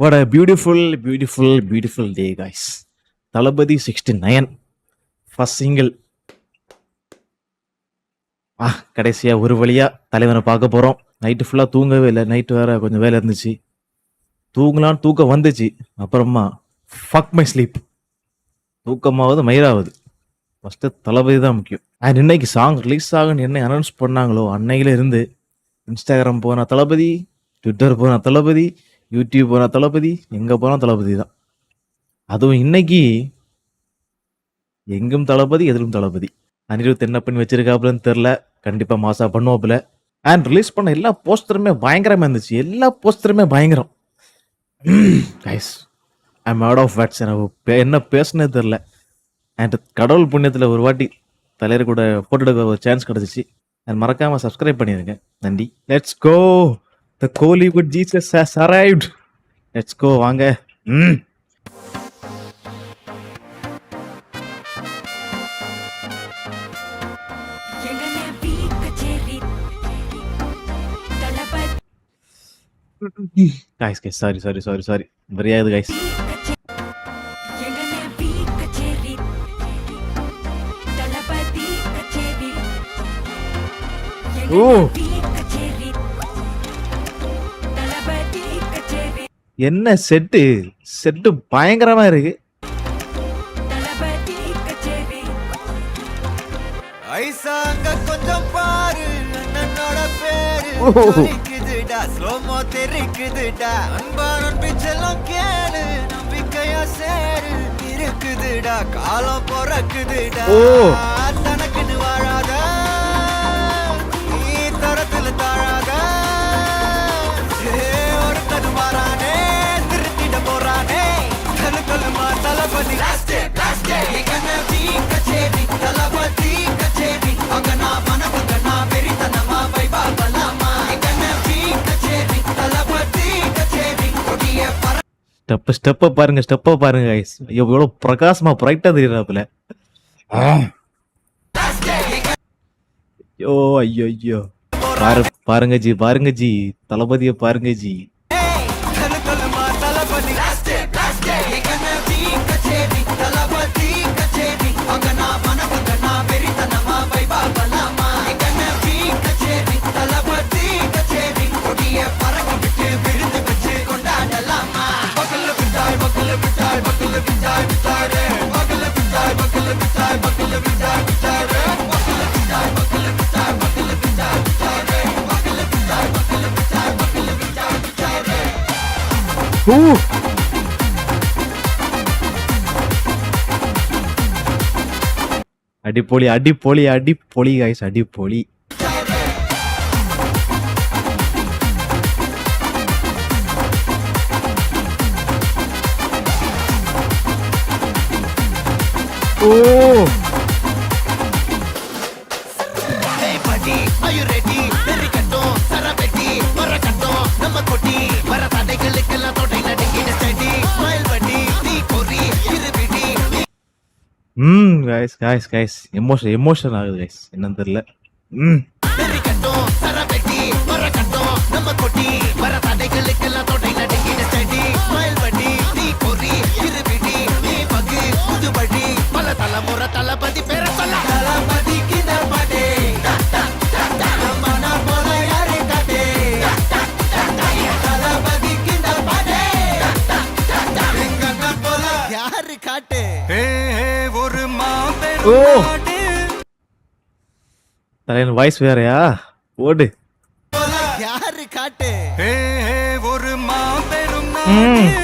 What a beautiful day, guys. Thalapathy 69 first single. கடைசியா ஒரு வழியா தலைவனை பார்க்க போறோம். நைட்டு ஃபுல்லா தூங்கவே இல்லை. நைட்டு வேற கொஞ்சம் வேலை இருந்துச்சு. தூங்கலான்னு தூக்கம் வந்துச்சு. அப்புறமா ஃபக் மை ஸ்லீப். தூக்கமாவது மயிராவது. ஃபர்ஸ்ட் தளபதி தான் முக்கியம். அண்ட் இன்னைக்கு சாங் ரிலீஸ் ஆகுன்னு என்ன அனௌன்ஸ் பண்ணாங்களோ அன்னையில இருந்து இன்ஸ்டாகிராம் போனா தளபதி, ட்விட்டர் போனா தளபதி, யூடியூப் போனா தளபதி, எங்க போனா தளபதி தான். அதுவும் இன்னைக்கு எங்கும் தளபதி எதிலும் தளபதி. அனிருத் என்ன பண்ணி வச்சிருக்காப்புலன்னு தெரில. கண்டிப்பா மாசா பண்ணுவாப்புல. அண்ட் ரிலீஸ் பண்ண எல்லா போஸ்டருமே பயங்கரமா இருந்துச்சு. எல்லா போஸ்டருமே பயங்கரம். Guys I'm out of words. எனக்கு என்ன பேசுனே தெரில. அண்ட் கடவுள் புண்ணியத்தில் ஒரு வாட்டி தலைவர் கூட போட்டோ எடுக்க ஒரு சான்ஸ் கிடைச்சிச்சு. அண்ட் மறக்காம சப்ஸ்கிரைப் பண்ணிடுங்க. நன்றி. Let's go. The Kollywood Jesus has arrived. Let's go. வாங்க. Guys, sorry. மரியாதை guys. Oh. என்ன செட்டு பயங்கரமா இருக்கு. கொஞ்சம் பாரு அண்ணனோட பேரு தெரிக்குதுடா, ஸ்லோமோ தெரிக்குதுடா, அன்பாரன் பிச்செல்லாம் கேளு, நம்பிக்கையா சேரு இருக்குதுடா, காலம் பொறக்குதுடா, தனக்குன்னு வாழாத நீ தரத்துல தாழாத, ஒருத்தன் மாறானே திருத்திட போறானே, கலுமா தளபதி கச்சேரி தளபதி கச்சேரி அங்கனா மனசங்கனா வெறித்தனமா வைபா பலாமா கச்சேரி தளபதி கச்சேரி கொடிய ஸ்டெப்ப பாருங்க गाइस. எவ்வளவு பிரகாசமா பிரைட்டா தெரியுறாப்ல. ஐயோ பாருங்க ஜி தளபதியை பாருங்க ஜி. அடிப்பொலி गाइस, அடிப்பொலி. guys எமோஷன் ஆகுது guys. என்னன்னு தெரியல. தளபதி பேர சொல்ல தளபதி கித படே மன போல யாரே காட்டே தளபதி கித படே எங்கன போல யாரு காட்டே ஒரு மாபெரும் நாடு. தலைவன் வாய்ஸ் வேறயா? ஓடு. யாரு காட்டே ஒரு மாபெரும் நாடு,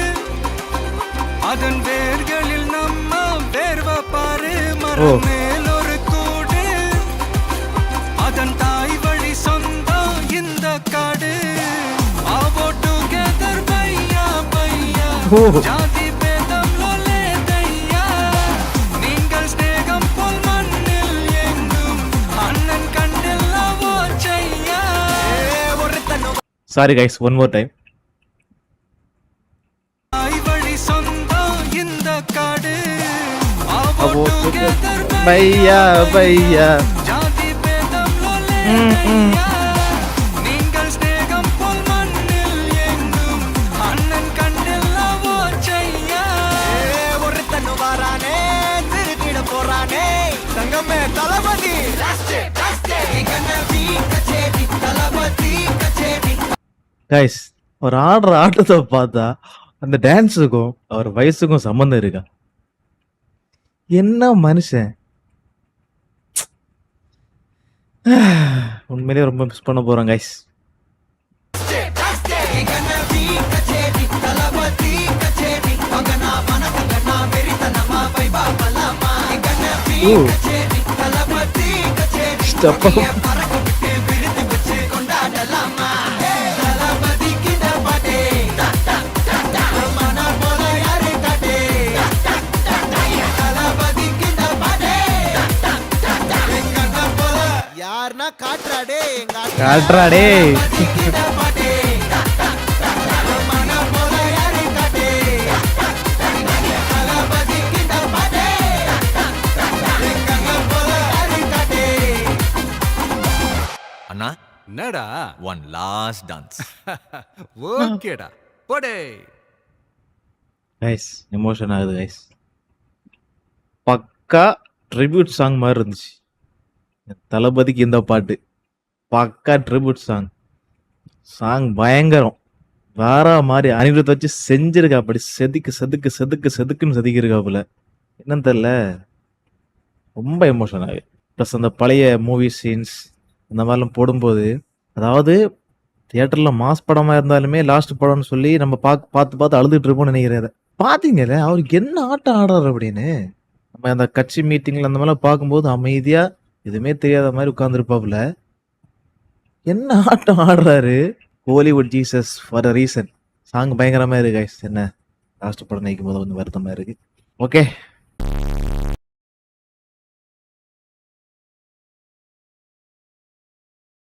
அதன் வேர்களில் நம்ம வேர்வ பாரு, மரம் மேல் ஒரு கூடு, அதன் தாய் வழி சொந்தம் இந்த காடு. ஆவோ டுகெதர் பையா பையா, ஜாதி பேதம் லோலே தையா, நீங்கள் ஸ்நேகம் போல் மண்ணில் எங்கும் அண்ணன் கண்டில் அவோ செய்யா. Sorry guys, one more time. பையா ஜாதி பேதம் லோலே நீங்கள் ஸ்நேகம் போல் மண்ணில் எங்கும் அண்ணன் கண்டில் கைஸ் அவர் ஆடுற ஆட்டத்தை பார்த்தா அந்த டான்ஸுக்கும் அவர் வயசுக்கும் சம்மந்தம் இருக்கா? என்ன மனுஷன்! உண்மையிலேயே ரொம்ப மிஸ் பண்ண போறோம் கைஸ். Step up. யாருன்னா காட்டுறாடே எங்க காட்டுறா டேய். அண்ணா என்னடா ஒன் லாஸ்ட் டான்ஸ். ஓகேடா போடே. கைஸ் எமோஷன் ஆகுது கைஸ். பக்கா ட்ரிபியூட் சாங் மாதிரி இருந்துச்சு. தளபதிக்கு இந்த பாட்டு பக்கா ட்ரிபியூட் சாங். சாங் பயங்கரம். வேற மாதிரி அனிருத் வச்சு செஞ்சிருக்கா. அப்படி செதுக்கு செதுக்கு செதுக்கு செதுக்குன்னு செதுக்கிருக்காப்புல. என்னன்னு தெரியல, ரொம்ப எமோஷன் ஆகுது. ப்ளஸ் அந்த பழைய மூவி சீன்ஸ் இந்த மாதிரிலாம் போடும்போது, அதாவது தியேட்டரில் மாஸ் படமாக இருந்தாலுமே லாஸ்ட் படம்னு சொல்லி நம்ம பார்த்து பார்த்து அழுதுட்டு இருப்போம்னு நினைக்கிறேன். அதை பார்த்தீங்கல்ல அவருக்கு என்ன ஆட்டம் ஆடுறாரு அப்படின்னு. நம்ம அந்த கட்சி மீட்டிங்கில் அந்த மாதிரிலாம் பார்க்கும்போது அமைதியாக எதுவுமே தெரியாத மாதிரி உட்காந்துருப்பாப்புல. என்ன ஆட்டம் ஆடுறாரு. Hollywood Jesus for a reason. Song பயங்கரமாக இருக்கு கைஸ். என்ன லாஸ்ட் படம் நினைக்கும் போது கொஞ்சம் வருத்தமாக இருக்கு. ஓகே